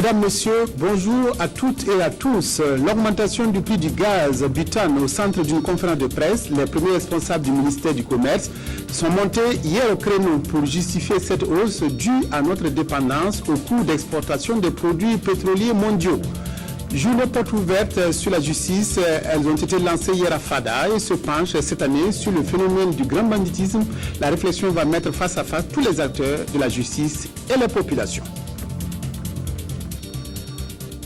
Mesdames, Messieurs, bonjour à toutes et à tous. L'augmentation du prix du gaz butane au centre d'une conférence de presse, les premiers responsables du ministère du Commerce sont montés hier au créneau pour justifier cette hausse due à notre dépendance au coût d'exportation des produits pétroliers mondiaux. Journée porte ouverte sur la justice, elles ont été lancées hier à Fada et se penchent cette année sur le phénomène du grand banditisme. La réflexion va mettre face à face tous les acteurs de la justice et la population.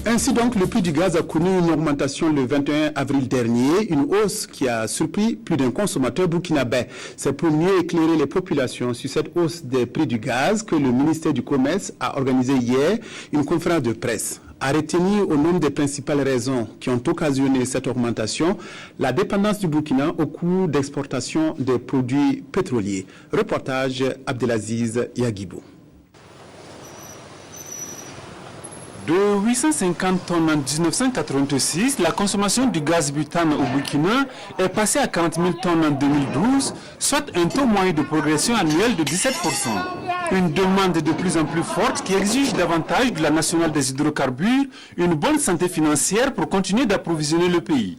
Ainsi donc, le prix du gaz a connu une augmentation le 21 avril dernier, une hausse qui a surpris plus d'un consommateur burkinabé. C'est pour mieux éclairer les populations sur cette hausse des prix du gaz que le ministère du Commerce a organisé hier une conférence de presse. À retenir au nombre des principales raisons qui ont occasionné cette augmentation, la dépendance du Burkina au coût d'exportation des produits pétroliers. Reportage Abdelaziz Yagibou. De 850 tonnes en 1986, la consommation du gaz butane au Burkina est passée à 40 000 tonnes en 2012, soit un taux moyen de progression annuelle de 17%. Une demande de plus en plus forte qui exige davantage de la nationale des hydrocarbures une bonne santé financière pour continuer d'approvisionner le pays.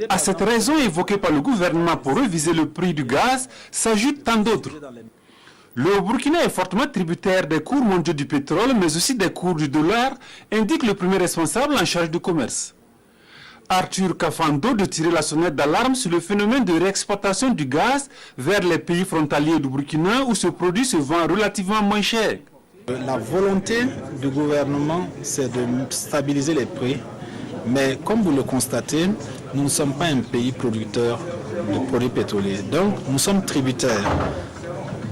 À cette raison évoquée par le gouvernement pour réviser le prix du gaz s'ajoutent tant d'autres. Le Burkina est fortement tributaire des cours mondiaux du pétrole, mais aussi des cours du dollar, indique le premier responsable en charge du commerce. Arthur Kafando de tirer la sonnette d'alarme sur le phénomène de réexportation du gaz vers les pays frontaliers du Burkina où ce produit se vend relativement moins cher. La volonté du gouvernement, c'est de stabiliser les prix, mais comme vous le constatez, nous ne sommes pas un pays producteur de produits pétroliers, donc nous sommes tributaires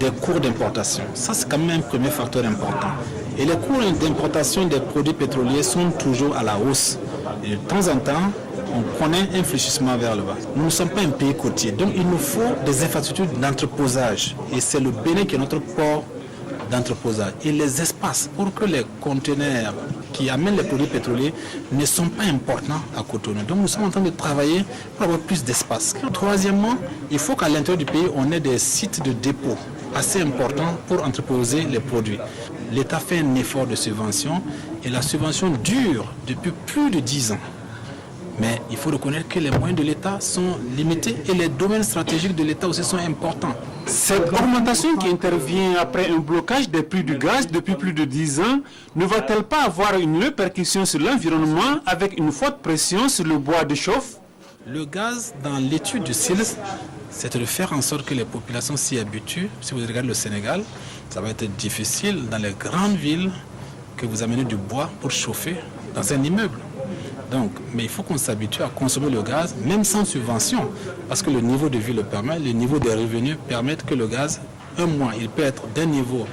des cours d'importation. Ça, c'est quand même un premier facteur important. Et les cours d'importation des produits pétroliers sont toujours à la hausse. Et de temps en temps, on connaît un fléchissement vers le bas. Nous ne sommes pas un pays côtier, donc il nous faut des infrastructures d'entreposage. Et c'est le Bénin qui est notre port d'entreposage. Et les espaces pour que les conteneurs qui amènent les produits pétroliers ne sont pas importants à Cotonou. Donc nous sommes en train de travailler pour avoir plus d'espace. Troisièmement, il faut qu'à l'intérieur du pays, on ait des sites de dépôt assez importants pour entreposer les produits. L'État fait un effort de subvention et la subvention dure depuis plus de 10 ans. Mais il faut reconnaître que les moyens de l'État sont limités et les domaines stratégiques de l'État aussi sont importants. Cette augmentation qui intervient après un blocage des prix du gaz depuis plus de 10 ans ne va-t-elle pas avoir une répercussion sur l'environnement avec une forte pression sur le bois de chauffe? Le gaz, dans l'étude du SILS, c'est de faire en sorte que les populations s'y habituent. Si vous regardez le Sénégal, ça va être difficile dans les grandes villes que vous amenez du bois pour chauffer dans un immeuble. Donc, mais il faut qu'on s'habitue à consommer le gaz, même sans subvention, parce que le niveau de vie le permet, le niveau des revenus permettent que le gaz, un mois, il peut être d'un niveau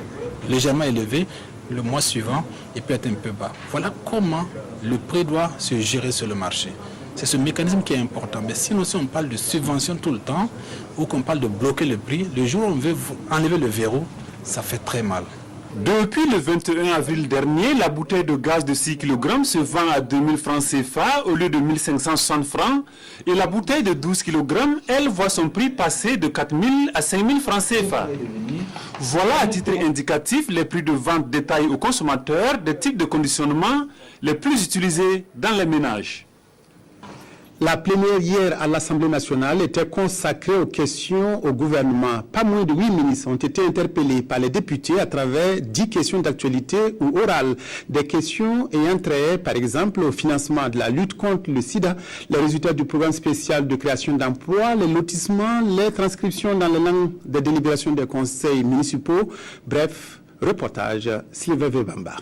légèrement élevé, le mois suivant, il peut être un peu bas. Voilà comment le prix doit se gérer sur le marché. C'est ce mécanisme qui est important. Mais sinon, si on parle de subvention tout le temps, ou qu'on parle de bloquer le prix, le jour où on veut enlever le verrou, ça fait très mal. Depuis le 21 avril dernier, la bouteille de gaz de 6 kg se vend à 2000 francs CFA au lieu de 1560 francs et la bouteille de 12 kg, elle voit son prix passer de 4000 à 5000 francs CFA. Voilà à titre indicatif les prix de vente détaillés aux consommateurs des types de conditionnement les plus utilisés dans les ménages. La plénière hier à l'Assemblée nationale était consacrée aux questions au gouvernement. Pas moins de 8 ministres ont été interpellés par les députés à travers 10 questions d'actualité ou orales. Des questions ayant trait, par exemple, au financement de la lutte contre le sida, les résultats du programme spécial de création d'emplois, les lotissements, les transcriptions dans les langues de délibération des conseils municipaux. Bref, reportage Sylvain Vebamba.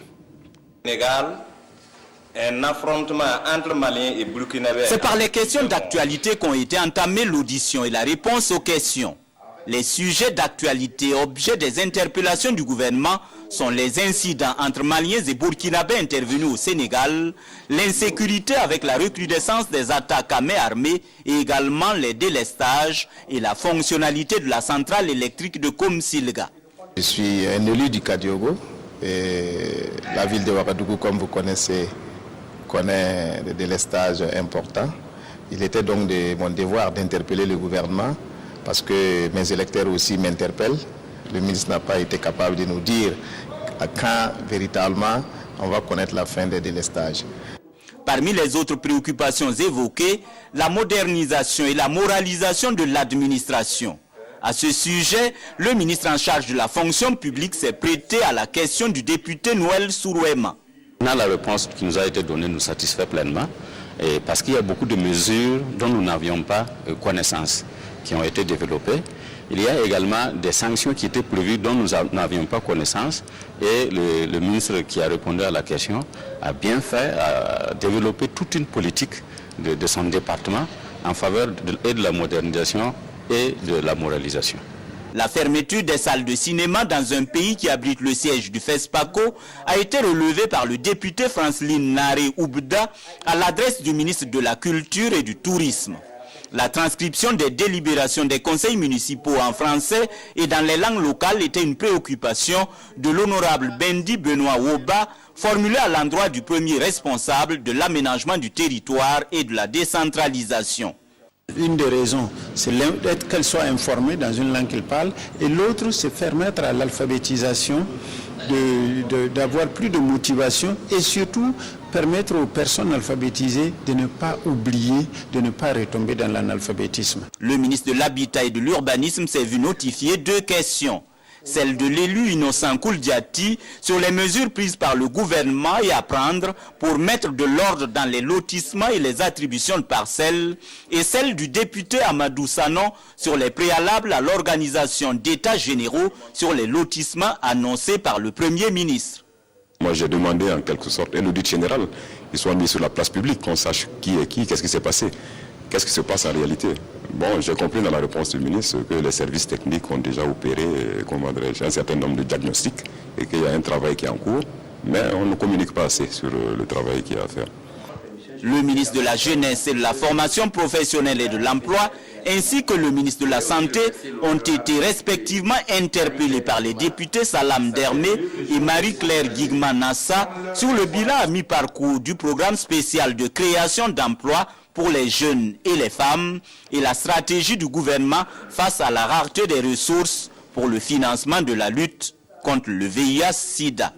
Un affrontement entre Maliens et Burkinabés. C'est par les questions d'actualité qu'ont été entamées l'audition et la réponse aux questions. Les sujets d'actualité, objets des interpellations du gouvernement, sont les incidents entre Maliens et Burkinabés intervenus au Sénégal, l'insécurité avec la recrudescence des attaques à main armée et également les délestages et la fonctionnalité de la centrale électrique de Komsilga. Je suis un élu du Kadiogo et la ville de Ouagadougou, comme vous connaissez, connaît des délestages importants. Il était donc de mon devoir d'interpeller le gouvernement parce que mes électeurs aussi m'interpellent. Le ministre n'a pas été capable de nous dire quand véritablement on va connaître la fin des délestages. Parmi les autres préoccupations évoquées, la modernisation et la moralisation de l'administration. À ce sujet, le ministre en charge de la fonction publique s'est prêté à la question du député Noël Sourouema. La réponse qui nous a été donnée nous satisfait pleinement parce qu'il y a beaucoup de mesures dont nous n'avions pas connaissance qui ont été développées. Il y a également des sanctions qui étaient prévues dont nous n'avions pas connaissance et le ministre qui a répondu à la question a bien fait à développer toute une politique de son département en faveur de la modernisation et de la moralisation. La fermeture des salles de cinéma dans un pays qui abrite le siège du FESPACO a été relevée par le député Franceline Naré Oubda à l'adresse du ministre de la Culture et du Tourisme. La transcription des délibérations des conseils municipaux en français et dans les langues locales était une préoccupation de l'honorable Bendi Benoît Woba, formulée à l'endroit du premier responsable de l'aménagement du territoire et de la décentralisation. Une des raisons, c'est qu'elle soit informée dans une langue qu'elle parle, et l'autre, c'est permettre à l'alphabétisation d'avoir plus de motivation et surtout permettre aux personnes alphabétisées de ne pas oublier, de ne pas retomber dans l'analphabétisme. Le ministre de l'Habitat et de l'Urbanisme s'est vu notifier 2 questions. Celle de l'élu Innocent Kouldiati sur les mesures prises par le gouvernement et à prendre pour mettre de l'ordre dans les lotissements et les attributions de parcelles, et celle du député Amadou Sanon sur les préalables à l'organisation d'états généraux sur les lotissements annoncés par le Premier ministre. Moi j'ai demandé en quelque sorte un audit général, qu'il soit mis sur la place publique, qu'on sache qui est qui, qu'est-ce qui s'est passé, qu'est-ce qui se passe en réalité. Bon, j'ai compris dans la réponse du ministre que les services techniques ont déjà opéré un certain nombre de diagnostics et qu'il y a un travail qui est en cours, mais on ne communique pas assez sur le travail qu'il y a à faire. Le ministre de la Jeunesse et de la Formation professionnelle et de l'Emploi, ainsi que le ministre de la Santé, ont été respectivement interpellés par les députés Salam Dermé et Marie-Claire Guigman-Nassa sur le bilan à mi-parcours du programme spécial de création d'emplois pour les jeunes et les femmes et la stratégie du gouvernement face à la rareté des ressources pour le financement de la lutte contre le VIH-Sida.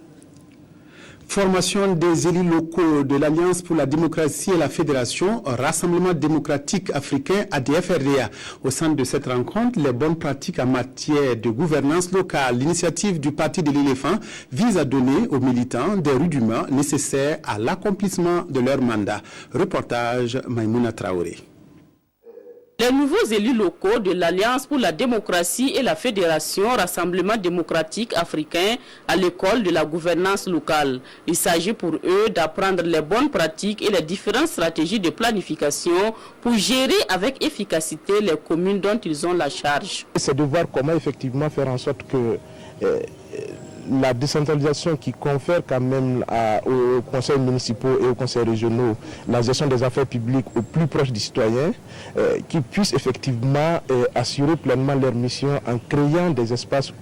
Formation des élus locaux de l'Alliance pour la démocratie et la fédération, Rassemblement démocratique africain ADF-RDA. Au centre de cette rencontre, les bonnes pratiques en matière de gouvernance locale. L'initiative du Parti de l'Éléphant vise à donner aux militants des rudiments nécessaires à l'accomplissement de leur mandat. Reportage Maïmouna Traoré. Les nouveaux élus locaux de l'Alliance pour la démocratie et la Fédération Rassemblement démocratique africain à l'école de la gouvernance locale. Il s'agit pour eux d'apprendre les bonnes pratiques et les différentes stratégies de planification pour gérer avec efficacité les communes dont ils ont la charge. C'est de voir comment effectivement faire en sorte que la décentralisation qui confère quand même aux conseils municipaux et aux conseils régionaux la gestion des affaires publiques au plus proche des citoyens, qui puissent effectivement assurer pleinement leur mission en créant des espaces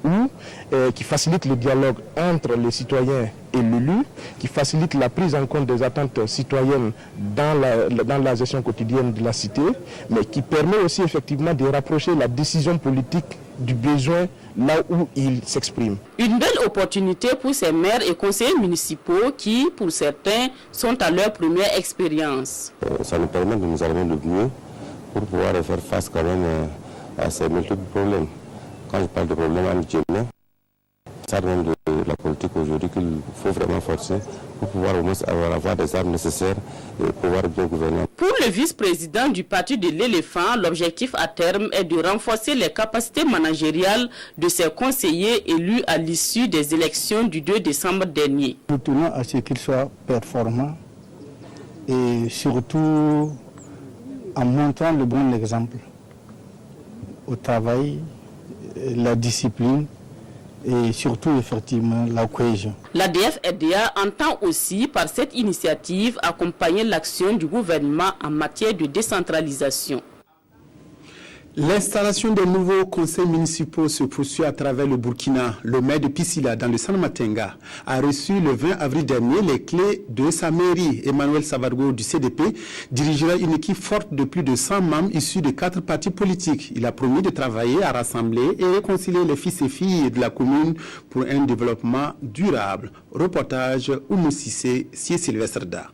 qui facilitent le dialogue entre les citoyens et l'élu, qui facilitent la prise en compte des attentes citoyennes dans la gestion quotidienne de la cité, mais qui permet aussi effectivement de rapprocher la décision politique du besoin là où il s'exprime. Une belle opportunité pour ces maires et conseillers municipaux qui, pour certains, sont à leur première expérience. Ça nous permet de nous armer le mieux pour pouvoir faire face quand même à ces multiples problèmes. Quand je parle de problèmes en ça vient de la politique aujourd'hui qu'il faut vraiment forcer pour pouvoir au moins avoir des armes nécessaires et pouvoir bien gouverner. Pour le vice-président du Parti de l'Éléphant, l'objectif à terme est de renforcer les capacités managériales de ses conseillers élus à l'issue des élections du 2 décembre dernier. Nous tenons à ce qu'ils soient performants et surtout en montrant le bon exemple au travail, la discipline et surtout effectivement la cohésion. L'ADF-RDA entend aussi par cette initiative accompagner l'action du gouvernement en matière de décentralisation. L'installation des nouveaux conseils municipaux se poursuit à travers le Burkina. Le maire de Pisila, dans le San-Matenga, a reçu le 20 avril dernier les clés de sa mairie. Emmanuel Savargo du CDP dirigera une équipe forte de plus de 100 membres issus de 4 partis politiques. Il a promis de travailler à rassembler et réconcilier les fils et filles de la commune pour un développement durable. Reportage Oumou Sissé, Sylvestre Da.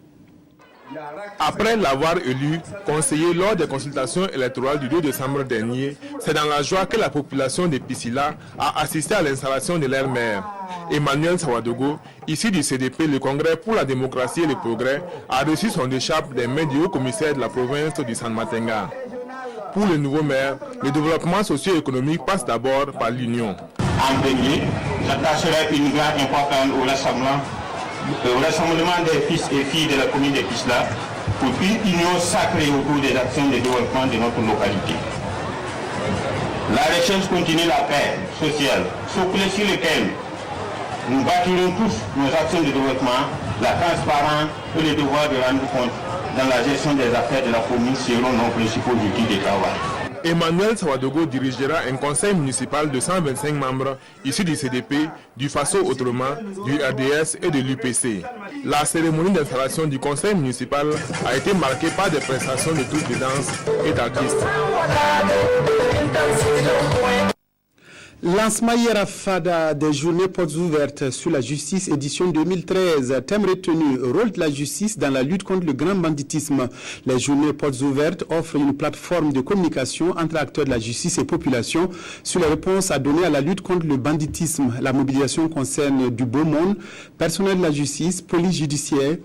Après l'avoir élu conseiller lors des consultations électorales du 2 décembre dernier, c'est dans la joie que la population de Pisila a assisté à l'installation de leur maire. Emmanuel Sawadogo, ici du CDP, le Congrès pour la démocratie et le progrès, a reçu son écharpe des mains du haut-commissaire de la province du San-Matenga. Pour le nouveau maire, le développement socio-économique passe d'abord par l'union. En premier, j'attacherai une grande importance au rassemblement des fils et filles de la commune de Pisla pour une union sacrée autour des actions de développement de notre localité. La recherche continue la paix sociale, socle sur lequel nous bâtirons tous nos actions de développement, la transparence et le devoir de rendre compte dans la gestion des affaires de la commune seront nos principaux outils de travail. Emmanuel Sawadogo dirigera un conseil municipal de 125 membres issus du CDP, du Faso Autrement, du RDS et de l'UPC. La cérémonie d'installation du conseil municipal a été marquée par des prestations de troupes de danse et d'artistes. Lancement hier à Fada des journées portes ouvertes sur la justice édition 2013. Thème retenu, rôle de la justice dans la lutte contre le grand banditisme. Les journées portes ouvertes offrent une plateforme de communication entre acteurs de la justice et population sur les réponses à donner à la lutte contre le banditisme. La mobilisation concerne du beau monde, personnel de la justice, police judiciaire,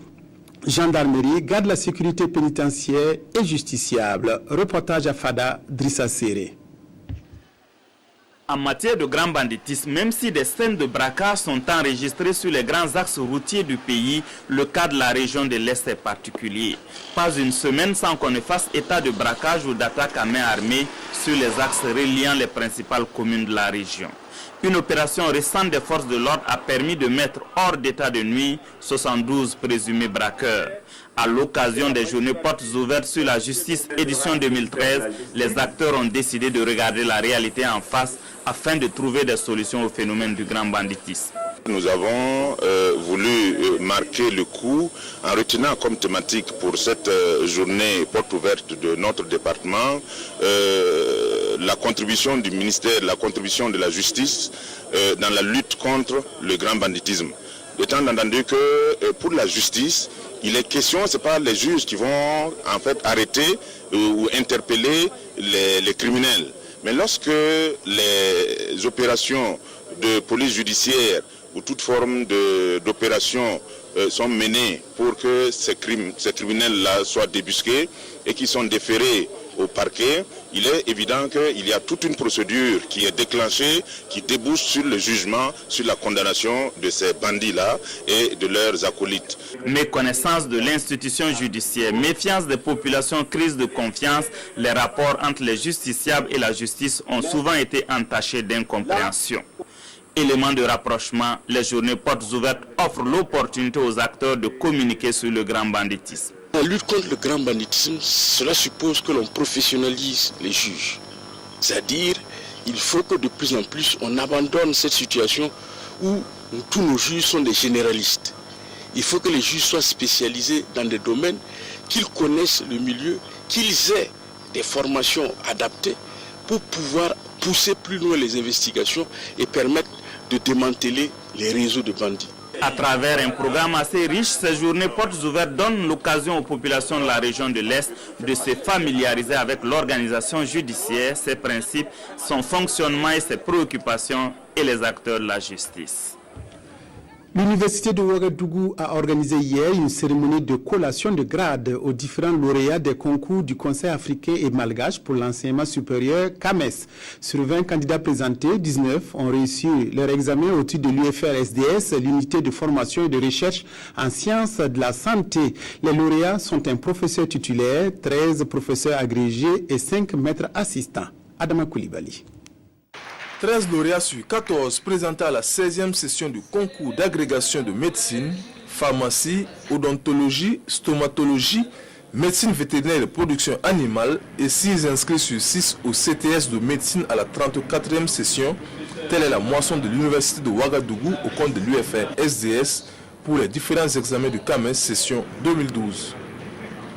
gendarmerie, garde de la sécurité pénitentiaire et justiciable. Reportage à Fada, Drissa Seré. En matière de grand banditisme, même si des scènes de braquage sont enregistrées sur les grands axes routiers du pays, le cas de la région de l'Est est particulier. Pas une semaine sans qu'on ne fasse état de braquage ou d'attaque à main armée sur les axes reliant les principales communes de la région. Une opération récente des forces de l'ordre a permis de mettre hors d'état de nuit 72 présumés braqueurs. À l'occasion des journées portes ouvertes sur la justice édition 2013, les acteurs ont décidé de regarder la réalité en face afin de trouver des solutions au phénomène du grand banditisme. Nous avons voulu marquer le coup en retenant comme thématique pour cette journée porte ouverte de notre département la contribution du ministère, la contribution de la justice dans la lutte contre le grand banditisme. Étant entendu que pour la justice, il est question, ce n'est pas les juges qui vont en fait arrêter ou interpeller les criminels. Mais lorsque les opérations de police judiciaire ou toute forme d'opération sont menées pour que ces criminels-là soient débusqués et qui sont déférés au parquet, il est évident qu'il y a toute une procédure qui est déclenchée, qui débouche sur le jugement, sur la condamnation de ces bandits-là et de leurs acolytes. Méconnaissance de l'institution judiciaire, méfiance des populations, crise de confiance, les rapports entre les justiciables et la justice ont souvent été entachés d'incompréhension. Élément de rapprochement, les journées portes ouvertes offrent l'opportunité aux acteurs de communiquer sur le grand banditisme. La lutte contre le grand banditisme, cela suppose que l'on professionnalise les juges. C'est-à-dire, il faut que de plus en plus on abandonne cette situation où tous nos juges sont des généralistes. Il faut que les juges soient spécialisés dans des domaines, qu'ils connaissent le milieu, qu'ils aient des formations adaptées pour pouvoir pousser plus loin les investigations et permettre de démanteler les réseaux de bandits. À travers un programme assez riche, ces journées portes ouvertes donnent l'occasion aux populations de la région de l'Est de se familiariser avec l'organisation judiciaire, ses principes, son fonctionnement et ses préoccupations et les acteurs de la justice. L'Université de Ouagadougou a organisé hier une cérémonie de collation de grade aux différents lauréats des concours du Conseil africain et malgache pour l'enseignement supérieur CAMES. Sur 20 candidats présentés, 19 ont réussi leur examen au titre de l'UFR-SDS, l'unité de formation et de recherche en sciences de la santé. Les lauréats sont un professeur titulaire, 13 professeurs agrégés et 5 maîtres assistants. Adama Koulibaly. 13 lauréats sur 14 présentés à la 16e session du concours d'agrégation de médecine, pharmacie, odontologie, stomatologie, médecine vétérinaire et production animale et 6 inscrits sur 6 au CTS de médecine à la 34e session. Telle est la moisson de l'université de Ouagadougou au compte de l'UFR SDS pour les différents examens du CAMES session 2012.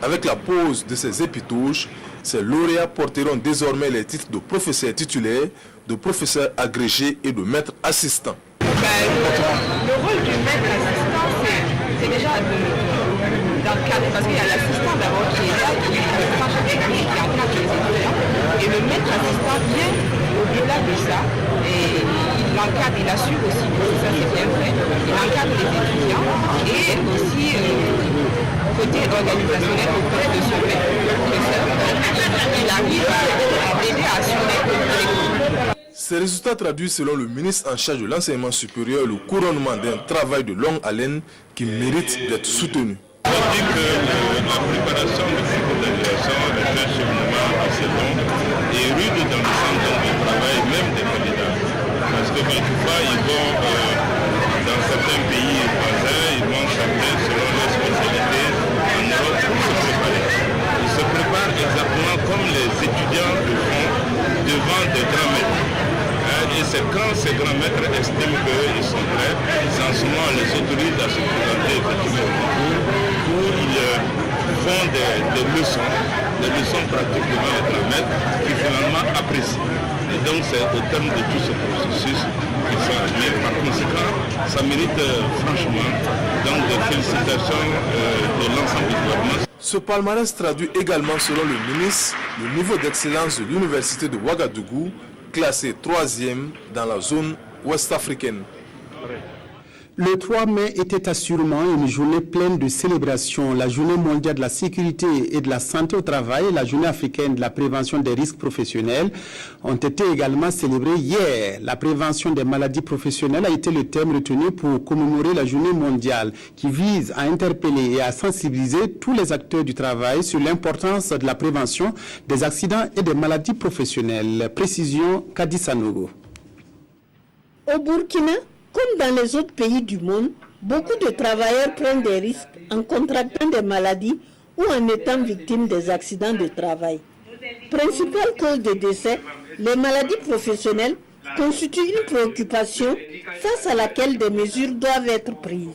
Avec la pose de ces épitouches, ces lauréats porteront désormais les titres de professeur titulaire, de professeur agrégé et de maître assistant. Le rôle du maître assistant, c'est déjà dans le cadre, parce qu'il y a l'assistant d'abord qui est là, qui encadre les étudiants, et le maître assistant vient au-delà de ça, et il encadre, il assure aussi, ça c'est bien vrai, il encadre les étudiants, et aussi côté organisationnel auprès de ce maître professeur, il arrive à aider à assurer le collectif. Ces résultats traduisent selon le ministre en charge de l'enseignement supérieur le couronnement d'un travail de longue haleine qui mérite d'être soutenu. Je dis que la préparation de cette évaluation est un cheminement assez long et rude dans le centre de travail même des candidats. Parce que quelquefois ils vont dans certains pays voisins, ils vont certains selon leur spécialité en Europe pour se préparer. Ils se préparent exactement comme les étudiants le font devant des grands maîtres. Et c'est quand ces grands maîtres estiment qu'ils sont prêts, l'enseignement les autorise à se présenter effectivement au concours où ils font des leçons pratiques devant les grands maîtres qui finalement apprécient. Et donc c'est au terme de tout ce processus qu'ils sont admis. Par conséquent, ça mérite franchement donc des félicitations de l'ensemble du gouvernement. Ce palmarès traduit également, selon le ministre, le niveau d'excellence de l'université de Ouagadougou, classé 3e dans la zone ouest-africaine. Le 3 mai était assurément une journée pleine de célébrations. La journée mondiale de la sécurité et de la santé au travail et la journée africaine de la prévention des risques professionnels ont été également célébrées hier. La prévention des maladies professionnelles a été le thème retenu pour commémorer la journée mondiale qui vise à interpeller et à sensibiliser tous les acteurs du travail sur l'importance de la prévention des accidents et des maladies professionnelles. Précision Kadi Sanogo. Au Burkina, comme dans les autres pays du monde, beaucoup de travailleurs prennent des risques en contractant des maladies ou en étant victimes des accidents de travail. Principale cause de décès, les maladies professionnelles constituent une préoccupation face à laquelle des mesures doivent être prises.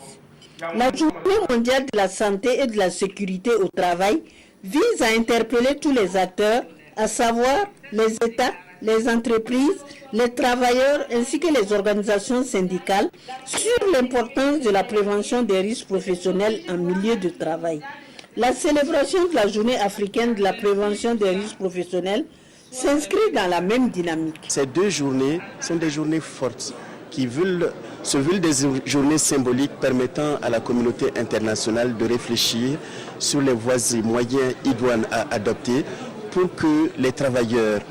La Journée mondiale de la santé et de la sécurité au travail vise à interpeller tous les acteurs, à savoir les États, les entreprises, les travailleurs ainsi que les organisations syndicales sur l'importance de la prévention des risques professionnels en milieu de travail. La célébration de la journée africaine de la prévention des risques professionnels s'inscrit dans la même dynamique. Ces deux journées sont des journées fortes qui se veulent des journées symboliques permettant à la communauté internationale de réfléchir sur les voies et moyens idoines à adopter pour que les travailleurs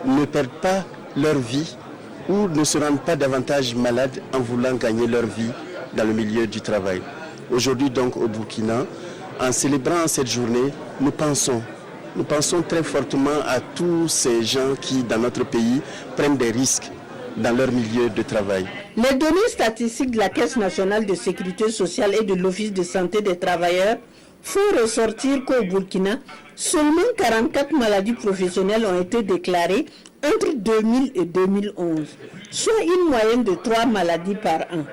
ne perdent pas leur vie ou ne se rendent pas davantage malades en voulant gagner leur vie dans le milieu du travail. Aujourd'hui donc au Burkina, en célébrant cette journée, nous pensons très fortement à tous ces gens qui, dans notre pays, prennent des risques dans leur milieu de travail. Les données statistiques de la Caisse nationale de sécurité sociale et de l'Office de santé des travailleurs font ressortir qu'au Burkina, seulement 44 maladies professionnelles ont été déclarées entre 2000 et 2011, soit une moyenne de 3 maladies par an.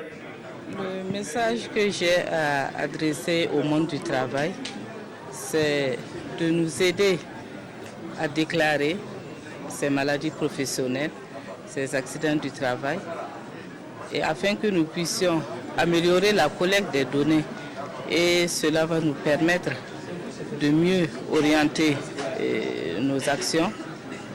Le message que j'ai à adresser au monde du travail, c'est de nous aider à déclarer ces maladies professionnelles, ces accidents du travail, et afin que nous puissions améliorer la collecte des données. Et cela va nous permettre de mieux orienter nos actions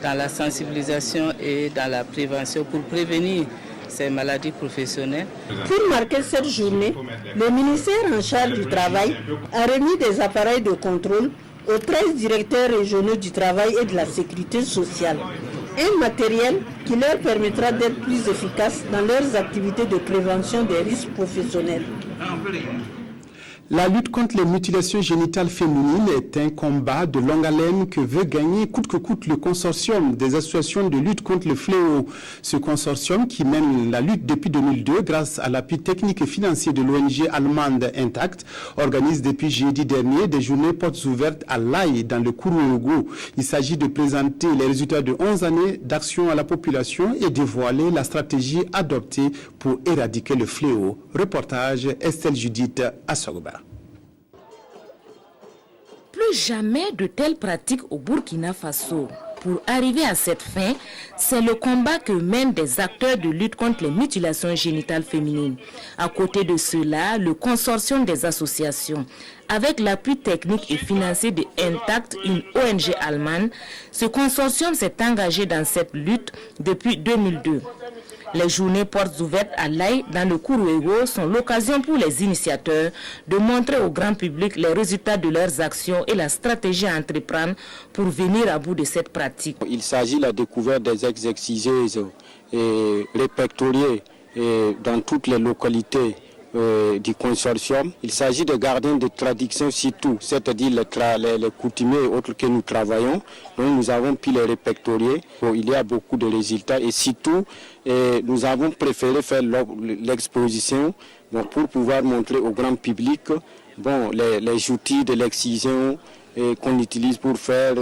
dans la sensibilisation et dans la prévention pour prévenir ces maladies professionnelles. Pour marquer cette journée, le ministère en charge du travail a remis des appareils de contrôle aux 13 directeurs régionaux du travail et de la sécurité sociale. Un matériel qui leur permettra d'être plus efficaces dans leurs activités de prévention des risques professionnels. La lutte contre les mutilations génitales féminines est un combat de longue haleine que veut gagner coûte que coûte le consortium des associations de lutte contre le fléau. Ce consortium qui mène la lutte depuis 2002 grâce à l'appui technique et financier de l'ONG allemande Intact organise depuis jeudi dernier des journées portes ouvertes à l'Aïe dans le Kourouogo. Il s'agit de présenter les résultats de 11 années d'action à la population et dévoiler la stratégie adoptée pour éradiquer le fléau. Reportage Estelle Judith Assogba. Plus jamais de telles pratiques au Burkina Faso. Pour arriver à cette fin, c'est le combat que mènent des acteurs de lutte contre les mutilations génitales féminines. À côté de cela, le consortium des associations, avec l'appui technique et financier de Intact, une ONG allemande, ce consortium s'est engagé dans cette lutte depuis 2002. Les journées portes ouvertes à l'Aïe dans le Kourouogo sont l'occasion pour les initiateurs de montrer au grand public les résultats de leurs actions et la stratégie à entreprendre pour venir à bout de cette pratique. Il s'agit de la découverte des ex-exciseuses répertoriées dans toutes les localités du consortium. Il s'agit de gardiens de tradition surtout, c'est-à-dire les coutumiers et autres que nous travaillons. Donc nous avons pu les répertorier. Il y a beaucoup de résultats et surtout nous avons préféré faire l'exposition pour pouvoir montrer au grand public les outils de l'excision qu'on utilise pour faire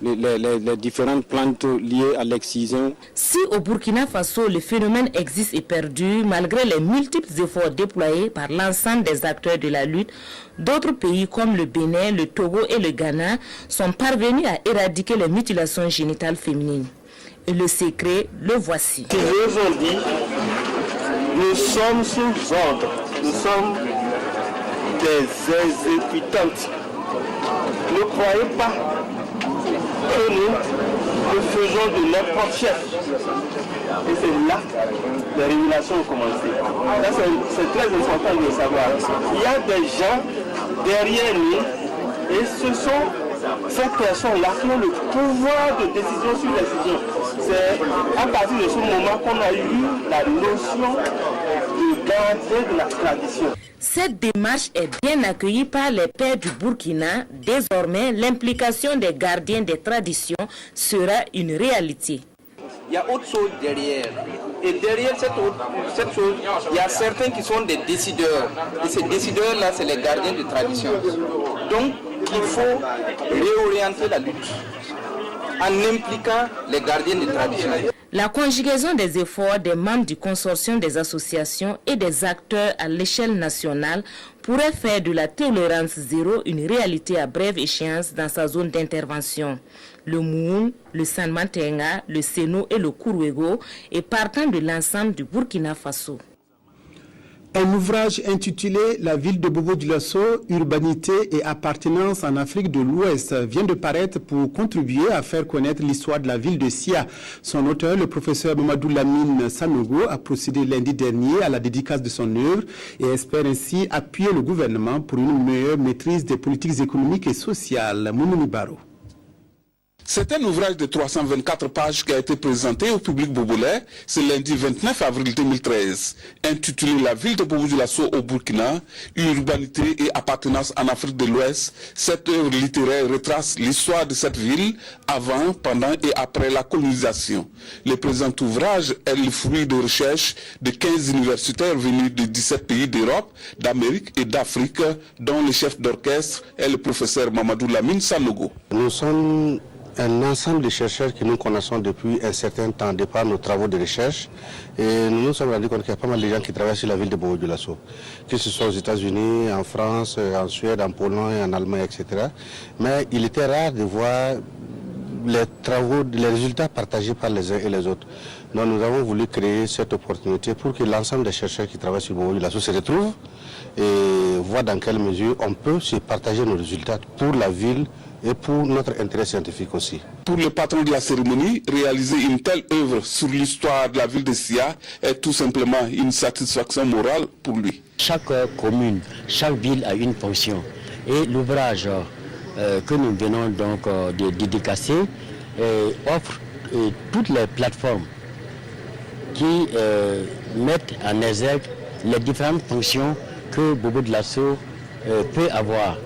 les différentes plantes liées à l'excision. Si au Burkina Faso le phénomène existe et perdure, malgré les multiples efforts déployés par l'ensemble des acteurs de la lutte, d'autres pays comme le Bénin, le Togo et le Ghana sont parvenus à éradiquer les mutilations génitales féminines. Et le secret, le voici. Ils nous ont dit, nous sommes sous ordre, nous sommes des exécutantes. Ne croyez pas que nous faisons de n'importe chef. Et c'est là que les révélations ont commencé. Là, c'est très important de le savoir. Il y a des gens derrière nous et ce sont ces personnes-là qui ont le pouvoir de décision sur les décisions. C'est à partir de ce moment qu'on a eu la notion de garder de la tradition. Cette démarche est bien accueillie par les pères du Burkina. Désormais, l'implication des gardiens des traditions sera une réalité. Il y a autre chose derrière. Et derrière cette chose, il y a certains qui sont des décideurs. Et ces décideurs-là, c'est les gardiens de tradition. Donc, il faut réorienter la lutte en impliquant les gardiens de tradition. La conjugaison des efforts des membres du consortium des associations et des acteurs à l'échelle nationale pourrait faire de la tolérance zéro une réalité à brève échéance dans sa zone d'intervention. Le Moun, le San-Mantenga, le Seno et le Kourouogo et partant de l'ensemble du Burkina Faso. Un ouvrage intitulé « La ville de Bobo-Dioulasso, urbanité et appartenance en Afrique de l'Ouest » vient de paraître pour contribuer à faire connaître l'histoire de la ville de Sia. Son auteur, le professeur Mamadou Lamine Sanogo, a procédé lundi dernier à la dédicace de son œuvre et espère ainsi appuyer le gouvernement pour une meilleure maîtrise des politiques économiques et sociales. Moumouni Baro. C'est un ouvrage de 324 pages qui a été présenté au public bobolais ce lundi 29 avril 2013, intitulé « La ville de Bobo-Dioulasso au Burkina, urbanité et appartenance en Afrique de l'Ouest ». Cette œuvre littéraire retrace l'histoire de cette ville avant, pendant et après la colonisation. Le présent ouvrage est le fruit de recherches de 15 universitaires venus de 17 pays d'Europe, d'Amérique et d'Afrique, dont le chef d'orchestre est le professeur Mamadou Lamine Sanogo. Nous sommes un ensemble de chercheurs que nous connaissons depuis un certain temps, de par nos travaux de recherche. Et nous nous sommes rendus compte qu'il y a pas mal de gens qui travaillent sur la ville de Bobo-Dioulasso, que ce soit aux États-Unis, en France, en Suède, en Pologne, en Allemagne, etc. Mais il était rare de voir les travaux, les résultats partagés par les uns et les autres. Donc nous avons voulu créer cette opportunité pour que l'ensemble des chercheurs qui travaillent sur Bobo-Dioulasso se retrouvent et voient dans quelle mesure on peut se partager nos résultats pour la ville et pour notre intérêt scientifique aussi. Pour le patron de la cérémonie, réaliser une telle œuvre sur l'histoire de la ville de Sia est tout simplement une satisfaction morale pour lui. Chaque commune, chaque ville a une fonction. Et l'ouvrage que nous venons donc de dédicacer offre toutes les plateformes qui mettent en exergue les différentes fonctions que Bobo-Dioulasso peut avoir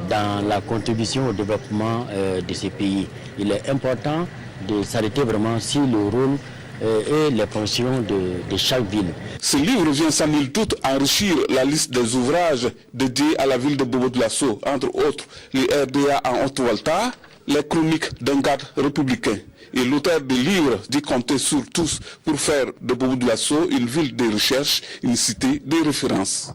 dans la contribution au développement de ces pays. Il est important de s'arrêter vraiment sur le rôle et les fonctions de chaque ville. Ce livre vient sans nul doute enrichir la liste des ouvrages dédiés à la ville de Bobo-Dioulasso, entre autres les RDA en Haute-Volta, les chroniques d'un garde républicain. Et l'auteur des livres dit compter sur tous pour faire de Bobo-Dioulasso une ville de recherche, une cité de référence.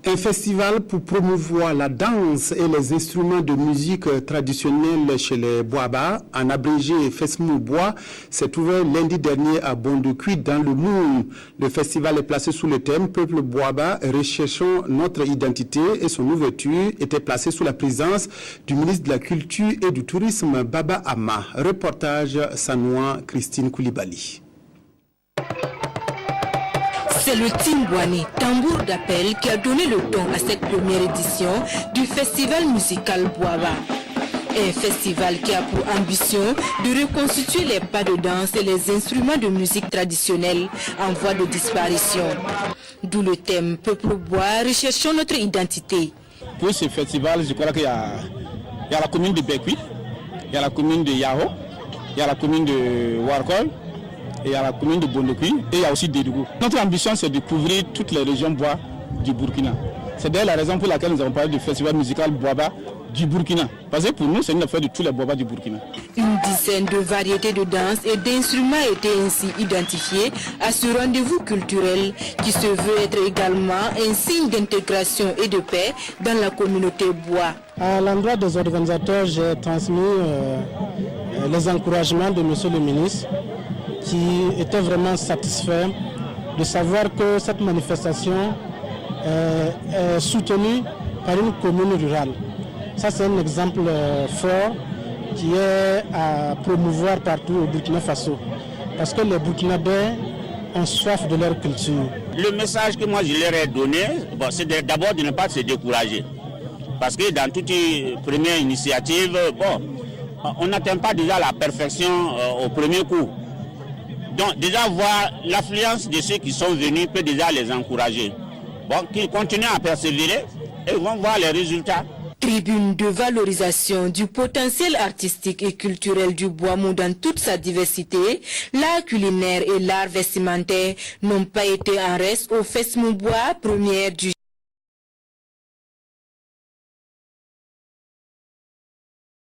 Un festival pour promouvoir la danse et les instruments de musique traditionnels chez les Boaba, en abrégé Fesmou Bois, s'est ouvert lundi dernier à Bondouki dans le Moun. Le festival est placé sous le thème Peuple Boaba, recherchons notre identité, et son ouverture était placée sous la présence du ministre de la Culture et du Tourisme Baba Ama. Reportage Sanoua Christine Koulibaly. C'est le Timbouani, tambour d'appel, qui a donné le ton à cette première édition du festival musical Boaba. Un festival qui a pour ambition de reconstituer les pas de danse et les instruments de musique traditionnels en voie de disparition. D'où le thème Peuple Bois, recherchons notre identité. Pour ce festival, je crois qu'il y a la commune de Bekwi, il y a la commune de Yao, il y a la commune de Warkol, et à la commune de Bondouki, et il y a aussi Dédougou. Notre ambition, c'est de couvrir toutes les régions bois du Burkina. C'est d'ailleurs la raison pour laquelle nous avons parlé du festival musical Boaba du Burkina. Parce que pour nous, c'est une affaire de tous les Boaba du Burkina. Une dizaine de variétés de danse et d'instruments étaient ainsi identifiés à ce rendez-vous culturel qui se veut être également un signe d'intégration et de paix dans la communauté bois. À l'endroit des organisateurs, j'ai transmis les encouragements de M. le ministre, qui était vraiment satisfait de savoir que cette manifestation est soutenue par une commune rurale. Ça, c'est un exemple fort qui est à promouvoir partout au Burkina Faso. Parce que les Burkinabés ont soif de leur culture. Le message que moi je leur ai donné, c'est d'abord de ne pas se décourager. Parce que dans toute première initiative, on n'atteint pas déjà la perfection au premier coup. Donc déjà voir l'affluence de ceux qui sont venus peut déjà les encourager. Qu'ils continuent à persévérer et vont voir les résultats. Tribune de valorisation du potentiel artistique et culturel du Bois-Mou dans toute sa diversité, l'art culinaire et l'art vestimentaire n'ont pas été en reste au Fesmou Bois, première du